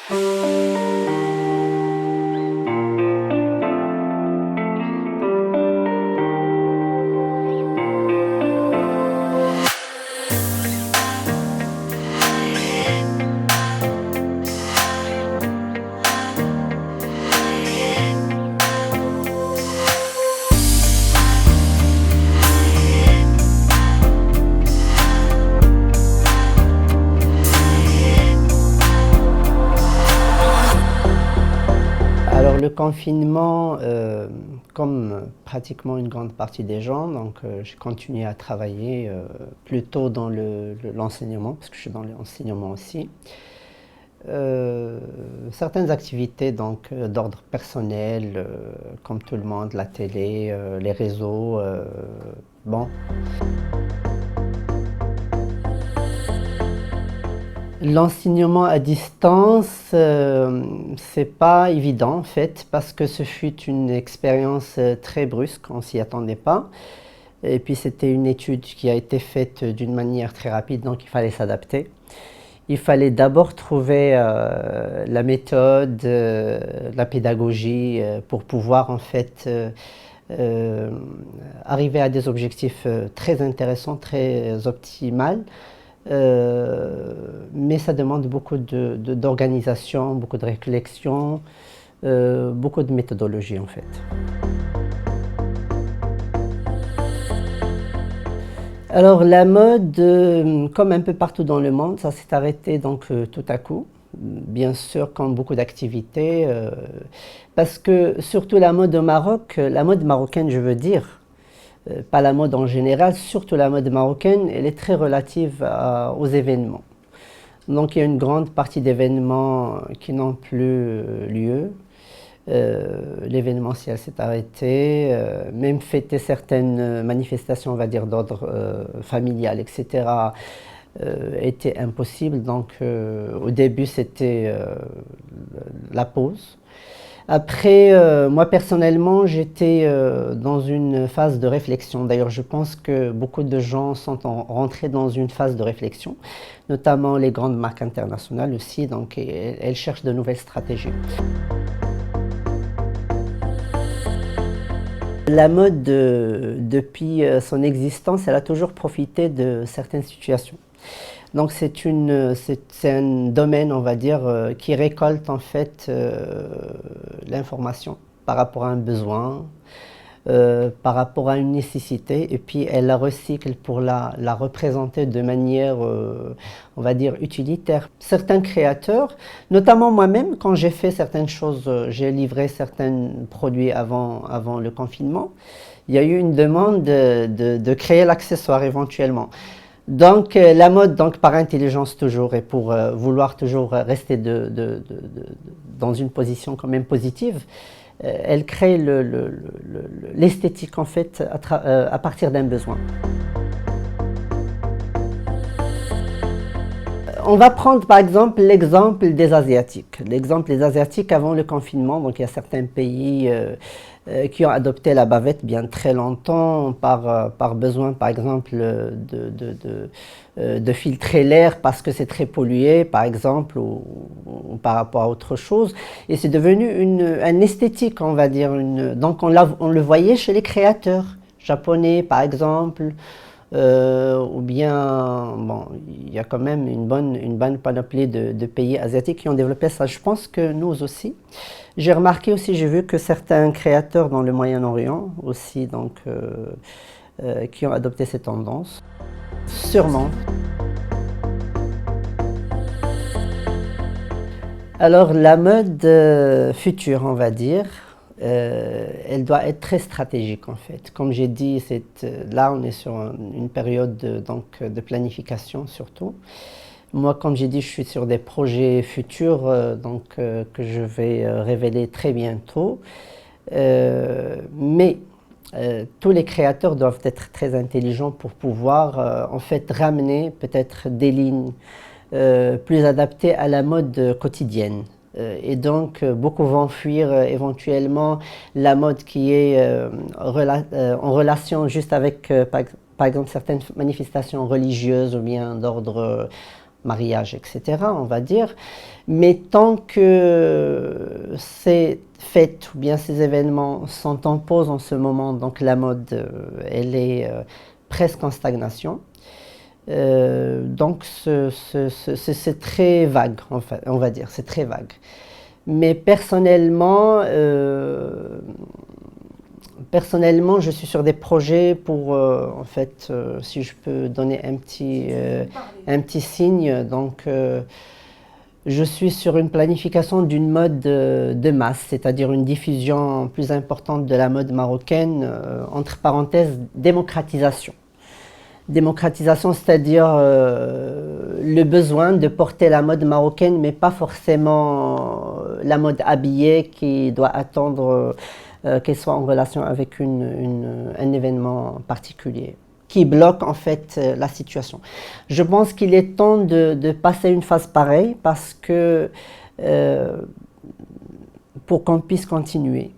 Alors le confinement, comme pratiquement une grande partie des gens, donc j'ai continué à travailler plutôt dans l'enseignement, parce que je suis dans l'enseignement aussi. Certaines activités donc d'ordre personnel, comme tout le monde, la télé, les réseaux, bon. L'enseignement à distance, c'est pas évident en fait, parce que ce fut une expérience très brusque, on s'y attendait pas. Et puis c'était une étude qui a été faite d'une manière très rapide, donc il fallait s'adapter. Il fallait d'abord trouver la méthode, la pédagogie pour pouvoir en fait arriver à des objectifs très intéressants, très optimaux. Mais ça demande beaucoup d'organisation, beaucoup de réflexion, beaucoup de méthodologie en fait. Alors la mode, comme un peu partout dans le monde, ça s'est arrêté donc tout à coup. Bien sûr, comme beaucoup d'activités, parce que surtout la mode au Maroc, la mode marocaine je veux dire, pas la mode en général, surtout la mode marocaine, elle est très relative aux événements. Donc il y a une grande partie d'événements qui n'ont plus lieu. L'événementiel s'est arrêté, même fêter certaines manifestations, on va dire, d'ordre familial, etc., était impossible. Donc au début, c'était la pause. Après, moi personnellement, j'étais dans une phase de réflexion. D'ailleurs, je pense que beaucoup de gens sont rentrés dans une phase de réflexion, notamment les grandes marques internationales aussi, donc elles cherchent de nouvelles stratégies. La mode, depuis son existence, elle a toujours profité de certaines situations. Donc c'est un domaine, on va dire, qui récolte en fait l'information par rapport à un besoin, par rapport à une nécessité, et puis elle la recycle pour la représenter de manière, on va dire, utilitaire. Certains créateurs, notamment moi-même, quand j'ai fait certaines choses, j'ai livré certains produits avant le confinement, il y a eu une demande de créer l'accessoire éventuellement. Donc la mode, donc, par intelligence toujours, et pour vouloir toujours rester dans une position quand même positive, elle crée l'esthétique en fait à partir d'un besoin. On va prendre par exemple l'exemple des Asiatiques. L'exemple des Asiatiques avant le confinement, donc il y a certains pays qui ont adopté la bavette bien très longtemps par besoin par exemple de filtrer l'air parce que c'est très pollué par exemple ou par rapport à autre chose. Et c'est devenu un esthétique on va dire. Donc on le voyait chez les créateurs japonais par exemple. Ou bien, bon, il y a quand même une bonne panoplie de pays asiatiques qui ont développé ça. Je pense que nous aussi. J'ai remarqué aussi, j'ai vu que certains créateurs dans le Moyen-Orient aussi, donc, qui ont adopté ces tendances. Sûrement. Alors, la mode future, on va dire, elle doit être très stratégique en fait. Comme j'ai dit, là on est sur une période de planification surtout. Moi, comme j'ai dit, je suis sur des projets futurs que je vais révéler très bientôt. Mais tous les créateurs doivent être très intelligents pour pouvoir en fait ramener peut-être des lignes plus adaptées à la mode quotidienne. Et donc, beaucoup vont fuir éventuellement la mode qui est en relation juste avec, par exemple, certaines manifestations religieuses ou bien d'ordre mariage, etc., on va dire. Mais tant que ces fêtes ou bien ces événements sont en pause en ce moment, donc la mode, elle est presque en stagnation. Donc c'est très vague, enfin, on va dire, c'est très vague. Mais personnellement, je suis sur des projets pour, en fait, si je peux donner un petit signe, donc je suis sur une planification d'une mode de masse, c'est-à-dire une diffusion plus importante de la mode marocaine, entre parenthèses, démocratisation. Démocratisation, c'est-à-dire le besoin de porter la mode marocaine, mais pas forcément la mode habillée qui doit attendre qu'elle soit en relation avec un événement particulier, qui bloque en fait la situation. Je pense qu'il est temps de passer une phase pareille parce que pour qu'on puisse continuer.